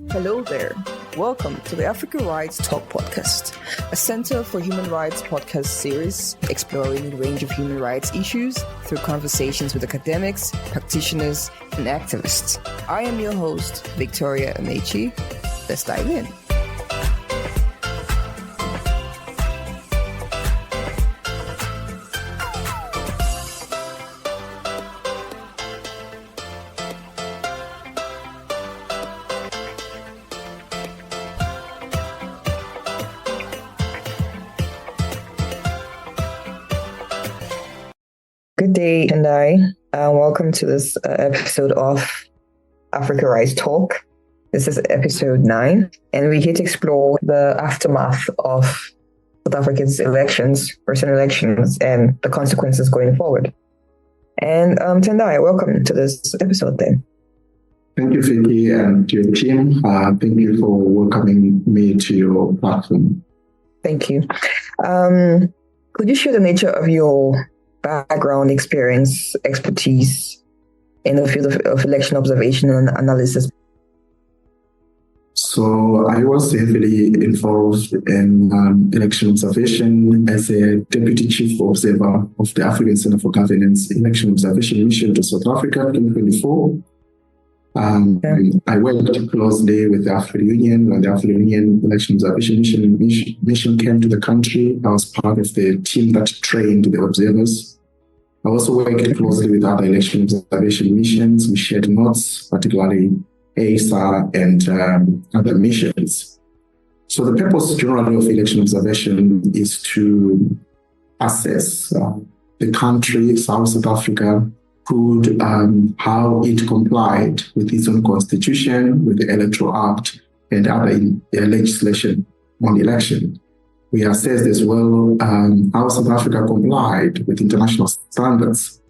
Hello there. Welcome to the Africa Rights Talk podcast, a Center for Human Rights podcast series exploring a range of human rights issues through conversations with academics, practitioners, and activists. I am your host, Victoria Amechi. Let's dive in. Good day, Tendai. Welcome to this episode of Africa Rights Talk. This is episode 9, and we're here to explore the aftermath of South Africa's recent elections, and the consequences going forward. And Tendai, welcome to this episode then. Thank you, Vicky, and to your team. Thank you for welcoming me to your platform. Thank you. Could you share the nature of your background, experience, expertise in the field of election observation and analysis? So I was heavily involved in election observation as a Deputy Chief Observer of the African Center for Governance Election Observation Mission to South Africa 2024. I worked closely with the African Union when the African Union Election Observation Mission came to the country. I was part of the team that trained the observers. I also worked closely with other election observation missions. We shared notes, particularly ASA and other missions. So the purpose generally of election observation is to assess the country, South Africa, how it complied with its own constitution, with the Electoral Act, and other legislation on election. We assessed as well how South Africa complied with international standards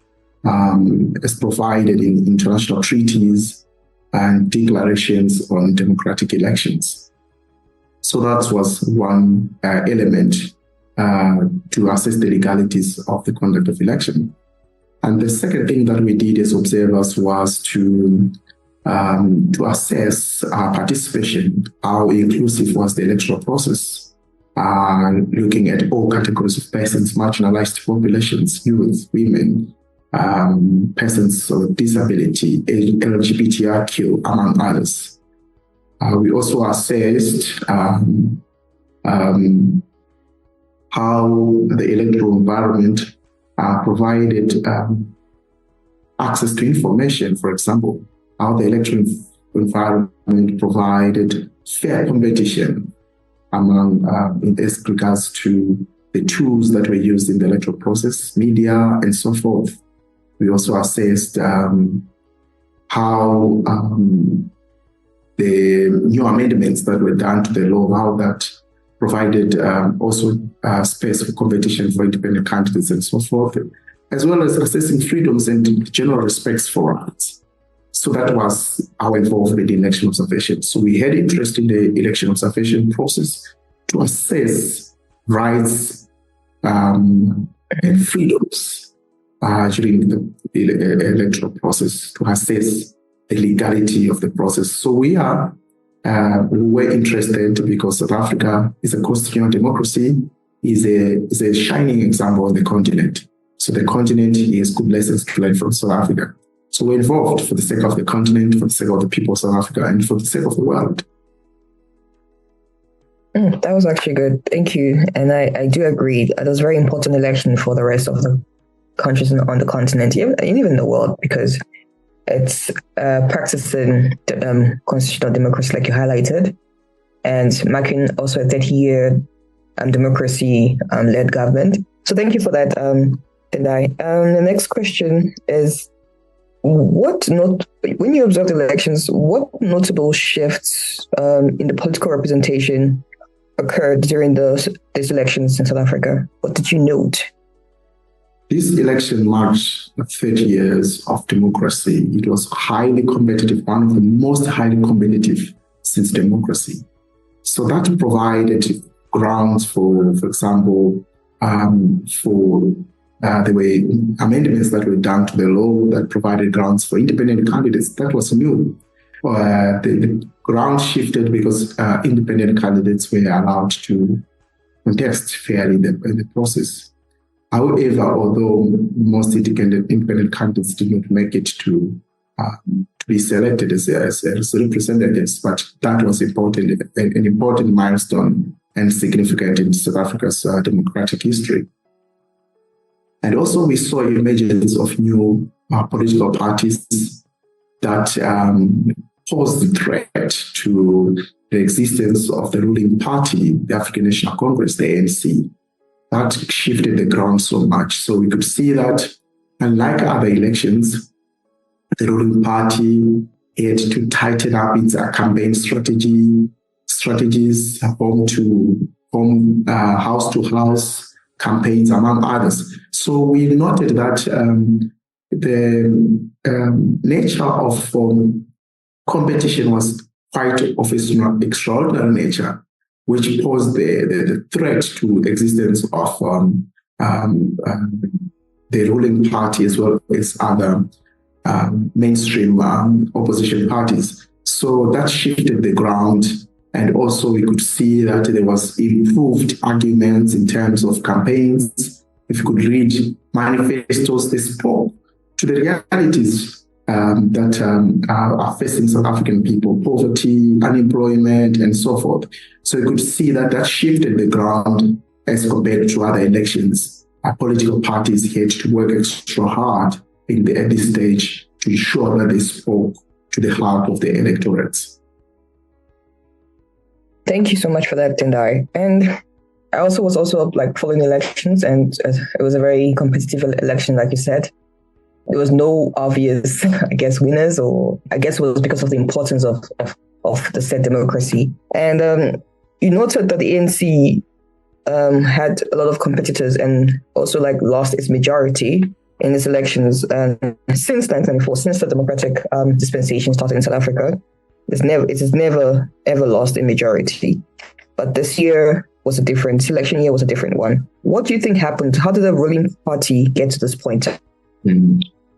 as provided in international treaties and declarations on democratic elections. So that was one element to assess the legalities of the conduct of election. And the second thing that we did as observers was to assess our participation, how inclusive was the electoral process, looking at all categories of persons, marginalized populations, youth, women, persons with disability, LGBTIQ, among others. We also assessed how the electoral environment provided access to information, for example, how the electoral environment provided fair competition among as regards to the tools that were used in the electoral process, media, and so forth. We also assessed how the new amendments that were done to the law, how that provided also space for competition for independent candidates and so forth, as well as assessing freedoms and general respects for rights. So that was our involvement in election observation. So we had interest in the election observation process to assess rights and freedoms during the electoral process, to assess the legality of the process. So we were interested because South Africa is a constitutional democracy, is a shining example on the continent. So the continent is good lessons to learn from South Africa. So we're involved for the sake of the continent, for the sake of the people of South Africa, and for the sake of the world. That was actually good. Thank you. And I do agree. It was a very important election for the rest of the countries on the continent, and even the world, because it's practicing constitutional democracy, like you highlighted, and marking also a 30-year democracy-led government. So thank you for that, Tendai. The next question is, when you observed elections, what notable shifts in the political representation occurred during these elections in South Africa? What did you note? This election marked 30 years of democracy. It was highly competitive, one of the most highly competitive since democracy. So that provided grounds for example, there were amendments that were done to the law that provided grounds for independent candidates. That was new. The ground shifted because independent candidates were allowed to contest fairly in the process. However, although most independent candidates did not make it to be selected as representatives, but that was important, an important milestone and significant in South Africa's democratic history. And also we saw emergence of new political parties that posed a threat to the existence of the ruling party, the African National Congress, the ANC. That shifted the ground so much. So we could see that, unlike other elections, the ruling party had to tighten up its campaign strategies, home to home, house to house campaigns, among others. So we noted that the nature of competition was quite of an extraordinary nature, which posed the threat to existence of the ruling party as well as other mainstream opposition parties. So that shifted the ground. And also we could see that there was improved arguments in terms of campaigns. If you could read manifestos, they spoke to the realities that are facing South African people: poverty, unemployment, and so forth. So you could see that shifted the ground as compared to other elections. Political parties had to work extra hard at this stage to ensure that they spoke to the heart of the electorates. Thank you so much for that, Tendai. And I was following elections, and it was a very competitive election, like you said. There was no obvious, winners, or I guess it was because of the importance of the said democracy. And you noted that the ANC had a lot of competitors and also lost its majority in its elections. And since 1994, since the democratic dispensation started in South Africa, it has never ever lost a majority. But this year was a different election year was a different one. What do you think happened? How did the ruling party get to this point?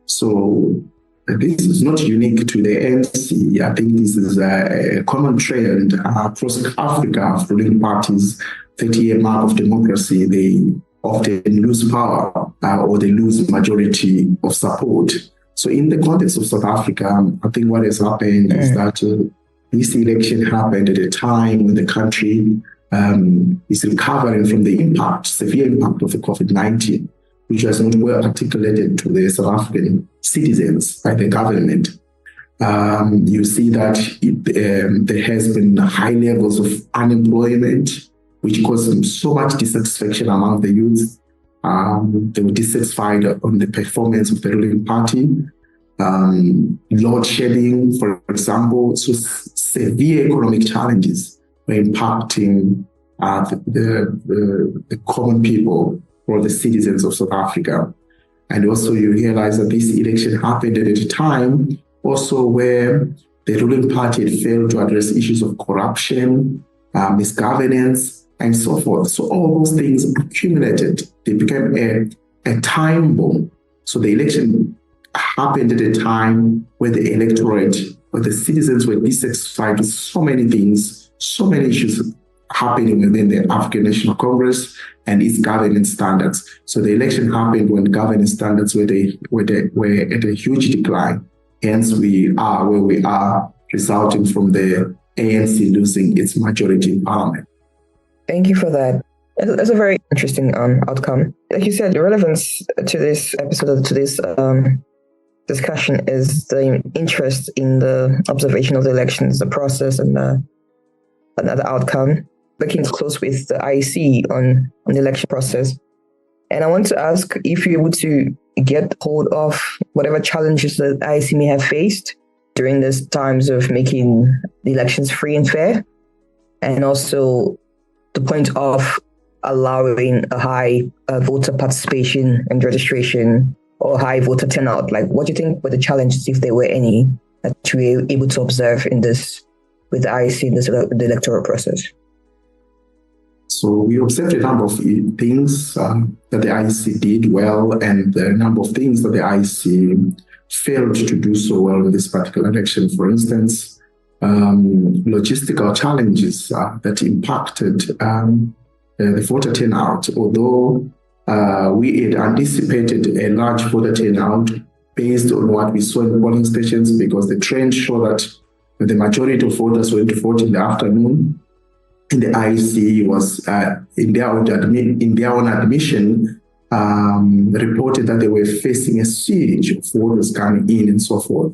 So this is not unique to the ANC. I think this is a common trend across Africa. Ruling parties, 30-year mark of democracy, they often lose power or they lose majority of support. So in the context of South Africa, I think what has happened is that this election happened at a time when the country is recovering from the severe impact of the COVID-19, which was not well articulated to the South African citizens by the government. You see that there has been high levels of unemployment, which caused so much dissatisfaction among the youth. They were dissatisfied on the performance of the ruling party. Load shedding, for example, so severe economic challenges were impacting the common people or the citizens of South Africa. And also you realize that this election happened at a time also where the ruling party had failed to address issues of corruption, misgovernance, and so forth. So all those things accumulated. They became a time bomb. So the election happened at a time where the electorate, where the citizens were dissatisfied with so many things, so many issues happening within the African National Congress and its governance standards. So the election happened when governance standards were at a huge decline. Hence, we are where we are, resulting from the ANC losing its majority in parliament. Thank you for that. That's a very interesting outcome. Like you said, the relevance to this episode, to this discussion, is the interest in the observation of the elections, the process, and another outcome. Looking close with the IEC on the election process. And I want to ask if you're able to get hold of whatever challenges the IEC may have faced during these times of making the elections free and fair, and also the point of allowing a high voter participation and registration or high voter turnout. What do you think were the challenges, if there were any, that you were able to observe in this with the IEC in the electoral process? So we observed a number of things that the IEC did well, and a number of things that the IEC failed to do so well with this particular election. For instance, logistical challenges that impacted the voter turnout. Although we had anticipated a large voter turnout based on what we saw in the polling stations, because the trend showed that the majority of voters went to vote in the afternoon. And the IEC was, in their own admission, reported that they were facing a siege of voters coming in and so forth.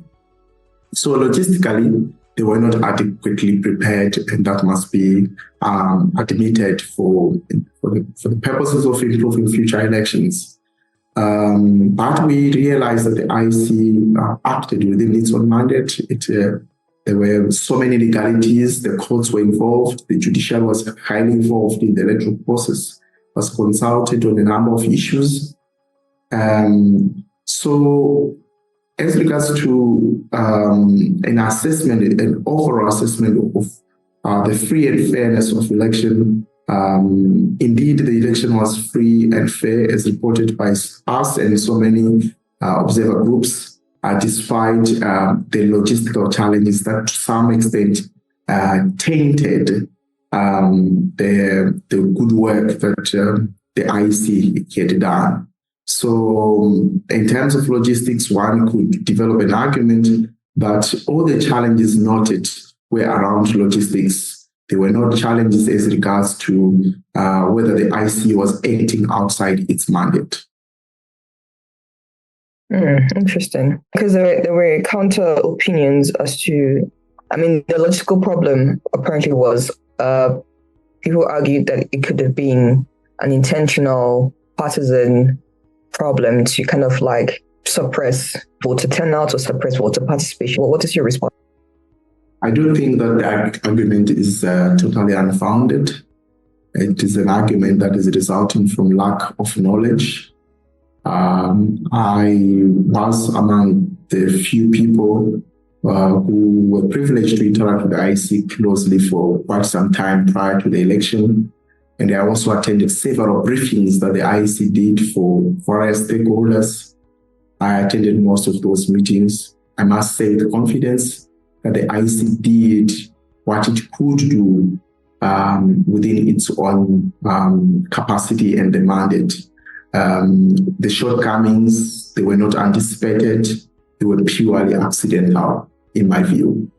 So logistically, they were not adequately prepared, and that must be admitted for the purposes of improving future elections. But we realized that the IEC acted within its own mandate. There were so many legalities, the courts were involved, the judiciary was highly involved in the electoral process, was consulted on a number of issues. So as regards to an assessment, an overall assessment of the free and fairness of election, indeed the election was free and fair as reported by us and so many observer groups. Despite the logistical challenges that to some extent tainted the good work that the IEC had done. So in terms of logistics, one could develop an argument that all the challenges noted were around logistics. They were not challenges as regards to whether the IEC was acting outside its mandate. Interesting. Because there were counter opinions as to, the logistical problem apparently was people argued that it could have been an intentional partisan problem to kind of like suppress voter turnout or suppress voter participation. What is your response? I do think that the argument is totally unfounded. It is an argument that is resulting from lack of knowledge. I was among the few people who were privileged to interact with the IEC closely for quite some time prior to the election. And I also attended several briefings that the IEC did for various stakeholders. I attended most of those meetings. I must say with confidence that the IEC did what it could do within its own capacity and the mandate. The shortcomings, they were not anticipated. They were purely accidental, in my view.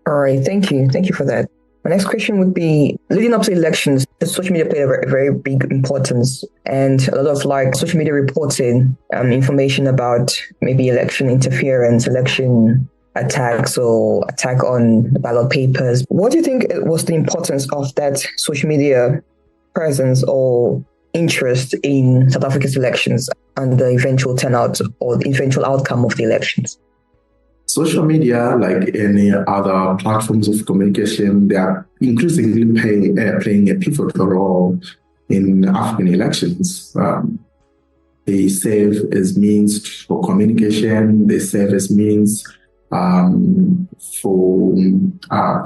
All right, thank you. Thank you for that. My next question would be, leading up to elections, social media played a very, very big importance, and a lot of social media reporting information about maybe election interference, election attacks or attack on the ballot papers. What do you think was the importance of that social media presence or interest in South Africa's elections and the eventual turnout or the eventual outcome of the elections? Social media, like any other platforms of communication, they are increasingly playing a pivotal role in African elections. They serve as means for communication, they serve as means for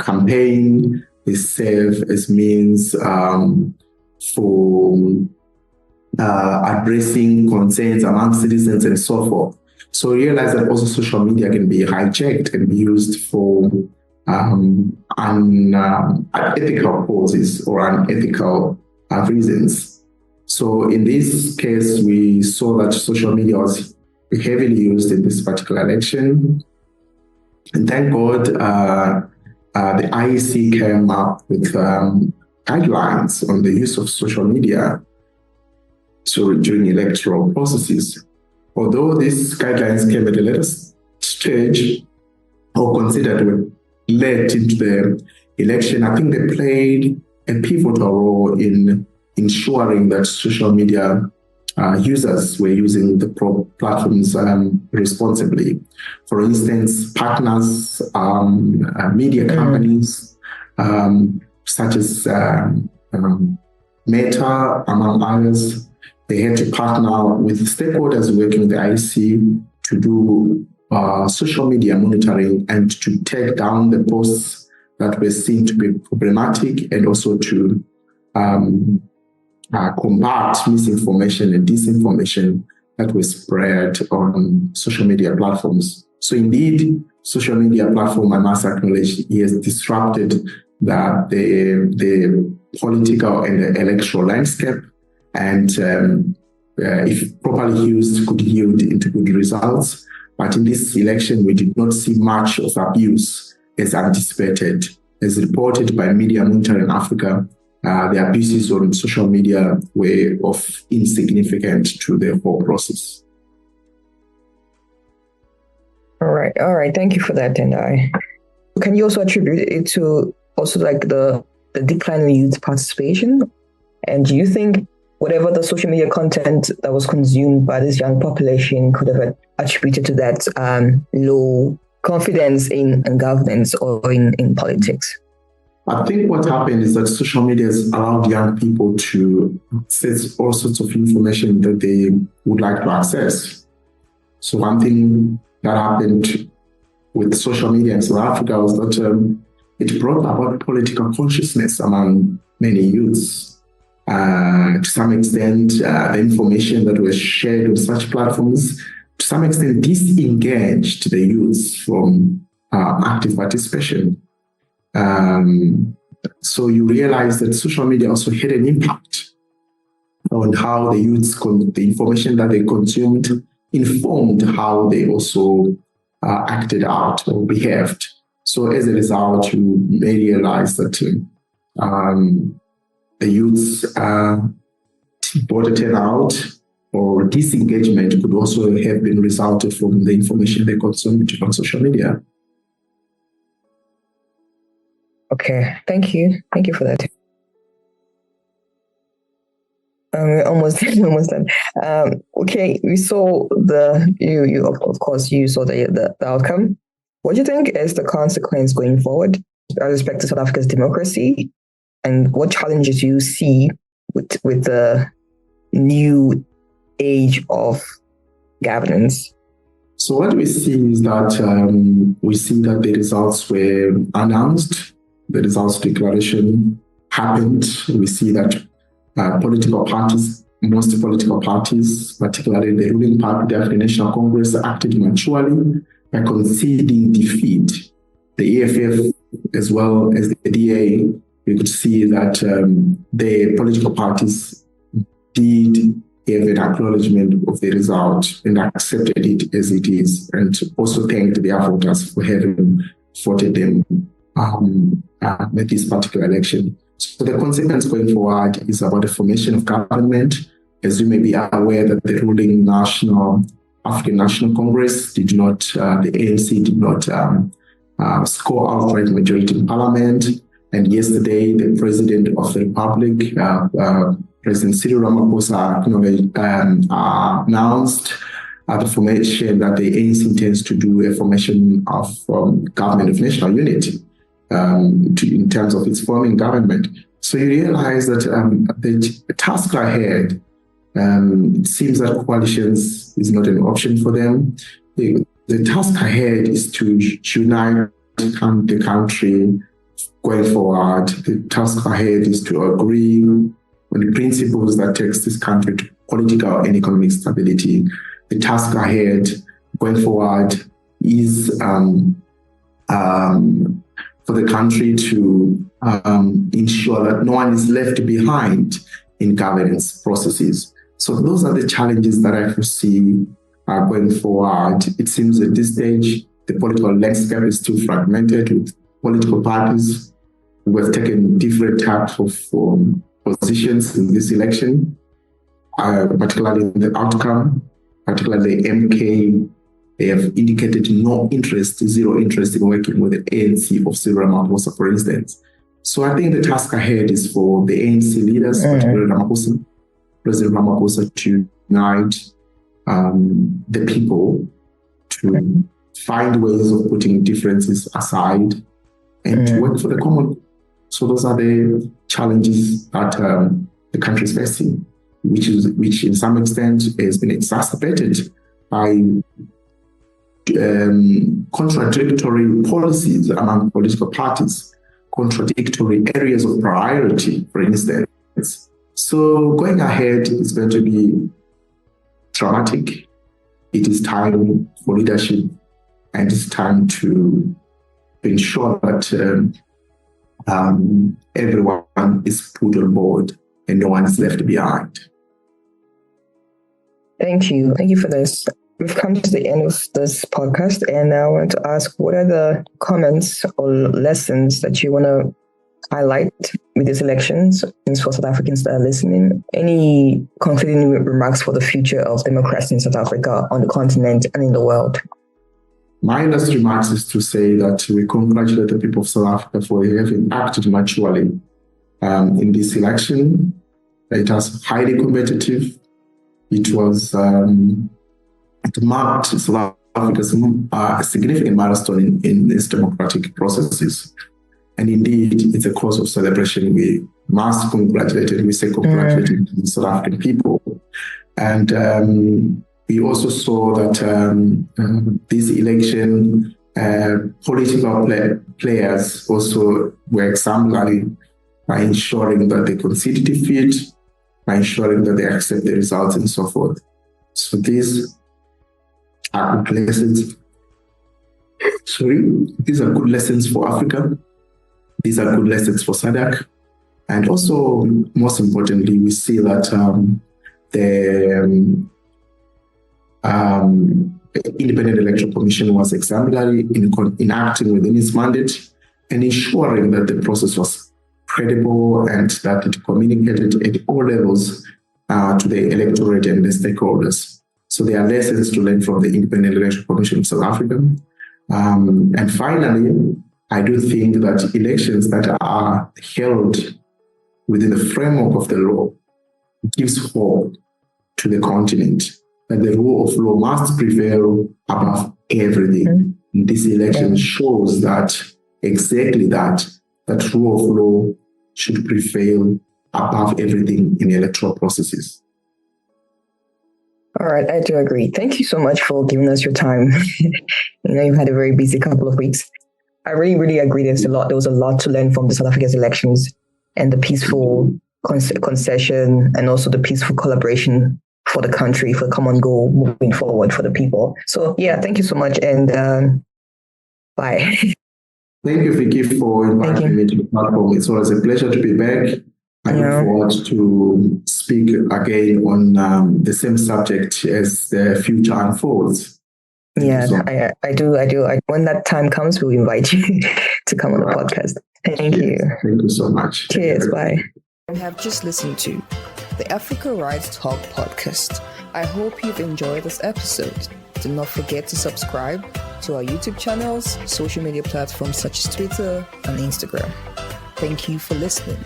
campaign, they serve as means for addressing concerns among citizens and so forth. So realize that also social media can be hijacked and be used for unethical causes or unethical reasons. So in this case, we saw that social media was heavily used in this particular election. And thank God the IEC came up with guidelines on the use of social media during electoral processes. Although these guidelines came at a later stage or considered were late into the election, I think they played a pivotal role in ensuring that social media users were using the platforms responsibly. For instance, partners, media companies, such as Meta, among others, they had to partner with stakeholders working with the IEC to do social media monitoring and to take down the posts that were seen to be problematic, and also to combat misinformation and disinformation that was spread on social media platforms. So indeed, social media platform, I must acknowledge, he has disrupted the political and the electoral landscape, and if properly used, could yield into good results. But in this election, we did not see much of abuse as anticipated. As reported by Media Monitoring Africa, the abuses on social media were of insignificant to the whole process. All right. Thank you for that, Tendai. Can you also attribute it to also like the decline in youth participation? And do you think whatever the social media content that was consumed by this young population could have attributed to that low confidence in governance or in politics? I think what happened is that social media has allowed young people to access all sorts of information that they would like to access. So one thing that happened with social media in South Africa was that it brought about political consciousness among many youths. To some extent, the information that was shared on such platforms, to some extent, disengaged the youths from active participation. So you realize that social media also had an impact on how the youths, the information that they consumed informed how they also acted out or behaved. So as a result, you may realize that the youth's voter turnout or disengagement could also have been resulted from the information they consumed on social media. Okay, thank you for that. We're almost done. Okay, we saw you of course you saw the outcome. What do you think is the consequence going forward with respect to South Africa's democracy, and what challenges you see with the new age of governance? So what we see is that the results were announced. The results declaration happened. We see that most political parties, particularly the ruling party, the African National Congress, acted maturely by conceding defeat. The EFF, as well as the DA, we could see that the political parties did have an acknowledgement of the result and accepted it as it is, and also thanked their voters for having voted them at this particular election. So the consequence going forward is about the formation of government. As you may be aware, that the ruling African National Congress the ANC did not score outright majority in parliament. And yesterday, the President of the Republic, President Cyril Ramaphosa, announced the formation that the ANC intends to do a formation of government of national unity in terms of its forming government. So you realize that the task ahead, it seems that coalitions is not an option for them. The task ahead is to unite the country going forward. The task ahead is to agree on the principles that takes this country to political and economic stability. The task ahead going forward is for the country to ensure that no one is left behind in governance processes. So those are the challenges that I foresee going forward. It seems at this stage, the political landscape is still fragmented, with political parties who have taken different types of positions in this election, particularly in the outcome, particularly MK. They have indicated zero interest in working with the ANC of Cyril Ramaphosa, for instance. So I think the task ahead is for the ANC leaders, particularly President Ramaphosa, to unite the people, to find ways of putting differences aside and to work for the common. So those are the challenges that the country is facing, which in some extent has been exacerbated by contradictory policies among political parties, contradictory areas of priority, for instance. So going ahead is going to be dramatic. It is time for leadership and it's time to ensure that everyone is put on board and no one is left behind. Thank you. Thank you for this. We've come to the end of this podcast, and I want to ask, what are the comments or lessons that you want to highlight with these elections, and for South Africans that are listening? Any concluding remarks for the future of democracy in South Africa, on the continent, and in the world? My last remarks is to say that we congratulate the people of South Africa for having acted maturely in this election. It was highly competitive. It was it marked South Africa's significant milestone in its democratic processes. And indeed, it's a cause of celebration. We must congratulate and we say congratulations to the South African people. And we also saw that this election, political players also were exemplary by ensuring that they concede defeat, by ensuring that they accept the results and so forth. So these are good lessons. These are good lessons for Africa. These are good lessons for SADC. And also, most importantly, we see that the Independent Electoral Commission was exemplary in acting within its mandate and ensuring that the process was credible and that it communicated at all levels to the electorate and the stakeholders. So there are lessons to learn from the Independent Electoral Commission of South Africa. And finally, I do think that elections that are held within the framework of the law gives hope to the continent that the rule of law must prevail above everything. And this election shows that exactly that rule of law should prevail above everything in electoral processes. All right, I do agree. Thank you so much for giving us your time. You've had a very busy couple of weeks. I really, really agree. There was a lot to learn from the South Africa's elections and the peaceful concession and also the peaceful collaboration for the country, for the common goal moving forward for the people. So yeah, thank you so much, and bye. Thank you, Vicky, for inviting me to the platform. It's always a pleasure to be back. I look forward to speak again on the same subject as the future unfolds. Yeah, I do. When that time comes, we'll invite you to come on the podcast. Thank you. Thank you so much. Cheers. Bye. You have just listened to the Africa Rights Talk podcast. I hope you've enjoyed this episode. Do not forget to subscribe to our YouTube channels, social media platforms such as Twitter and Instagram. Thank you for listening.